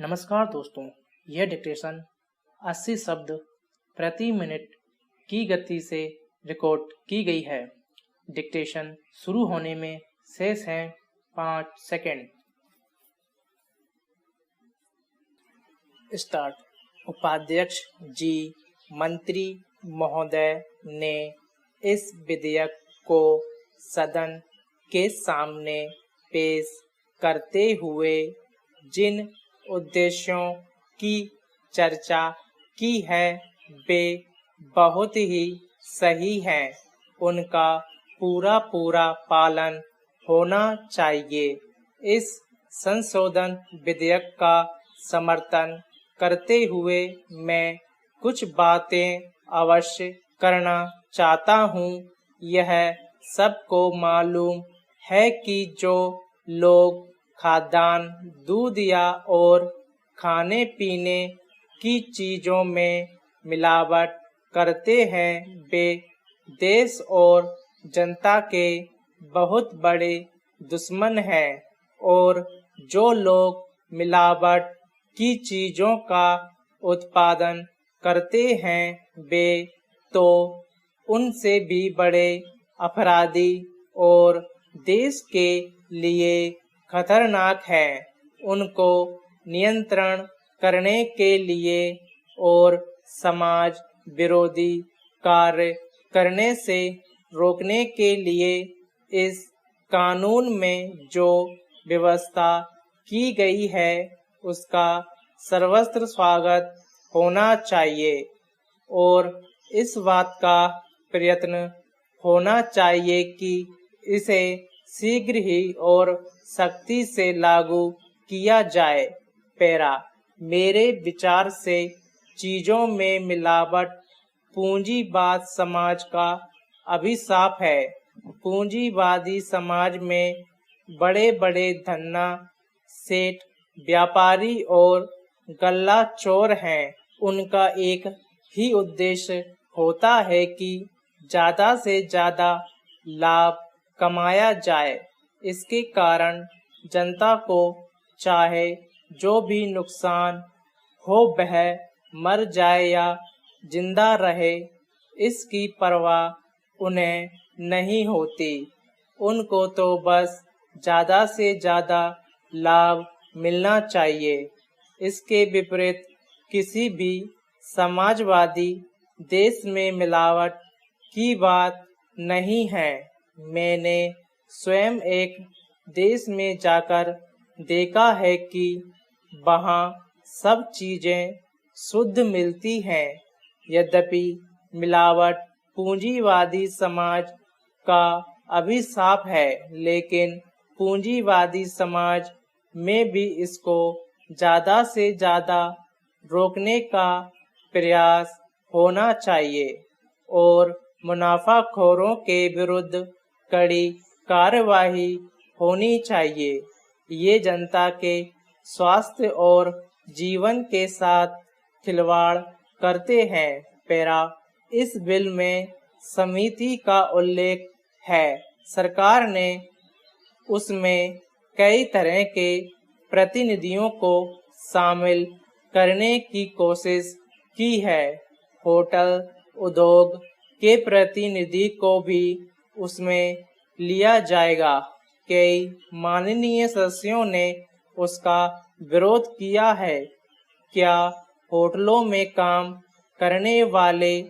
नमस्कार दोस्तों, यह डिक्टेशन 80 शब्द प्रति मिनट की गति से रिकॉर्ड की गई है। डिक्टेशन शुरू होने में शेष हैं 5 सेकंड। स्टार्ट। उपाध्यक्ष जी, मंत्री महोदय ने इस विधेयक को सदन के सामने पेश करते हुए जिन उद्देश्यों की चर्चा की है वे बहुत ही सही हैं। उनका पूरा पालन होना चाहिए। इस संशोधन विधेयक का समर्थन करते हुए मैं कुछ बातें अवश्य करना चाहता हूँ। यह सबको मालूम है कि जो लोग खाद्यान्न, दूध या और खाने पीने की चीजों में मिलावट करते हैं वे देश और जनता के बहुत बड़े दुश्मन हैं, और जो लोग मिलावट की चीजों का उत्पादन करते हैं वे तो उनसे भी बड़े अपराधी और देश के लिए खतरनाक है। उनको नियंत्रण करने के लिए और समाज विरोधी कार्य करने से रोकने के लिए इस कानून में जो व्यवस्था की गई है उसका सर्वत्र स्वागत होना चाहिए, और इस बात का प्रयत्न होना चाहिए कि इसे शीघ्र ही और सख्ती से लागू किया जाए। पैरा। मेरे विचार से चीजों में मिलावट पूंजीवाद समाज का अभिशाप है। पूंजीवादी समाज में बड़े बड़े धन्ना सेठ, व्यापारी और गल्ला चोर हैं। उनका एक ही उद्देश्य होता है कि ज्यादा से ज्यादा लाभ कमाया जाए। इसके कारण जनता को चाहे जो भी नुकसान हो वह मर जाए या जिंदा रहे, इसकी परवाह उन्हें नहीं होती। उनको तो बस ज्यादा से ज्यादा लाभ मिलना चाहिए। इसके विपरीत किसी भी समाजवादी देश में मिलावट की बात नहीं है। मैंने स्वयं एक देश में जाकर देखा है कि वहाँ सब चीजें शुद्ध मिलती हैं। यद्यपि मिलावट पूंजीवादी समाज का अभिशाप है, लेकिन पूंजीवादी समाज में भी इसको ज्यादा से ज्यादा रोकने का प्रयास होना चाहिए और मुनाफाखोरों के विरुद्ध कड़ी कार्यवाही होनी चाहिए। ये जनता के स्वास्थ्य और जीवन के साथ खिलवाड़ करते हैं। पैरा। इस बिल में समिति का उल्लेख है। सरकार ने उसमें कई तरह के प्रतिनिधियों को शामिल करने की कोशिश की है। होटल उद्योग के प्रतिनिधि को भी उसमें लिया जाएगा। कई माननीय सदस्यों ने उसका विरोध किया है। क्या होटलों में काम करने वाले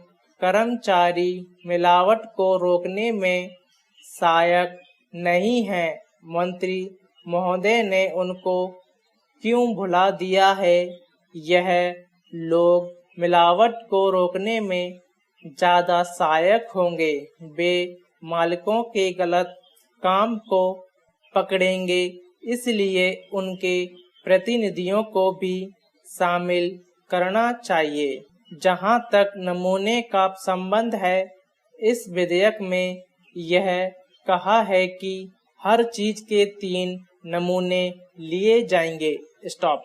कर्मचारी मिलावट को रोकने में सहायक नहीं हैं? मंत्री महोदय ने उनको क्यों भुला दिया है? यह लोग मिलावट को रोकने में ज्यादा सहायक होंगे। वे मालिकों के गलत काम को पकड़ेंगे, इसलिए उनके प्रतिनिधियों को भी शामिल करना चाहिए। जहां तक नमूने का संबंध है, इस विधेयक में यह कहा है कि हर चीज के 3 नमूने लिए जाएंगे। स्टॉप।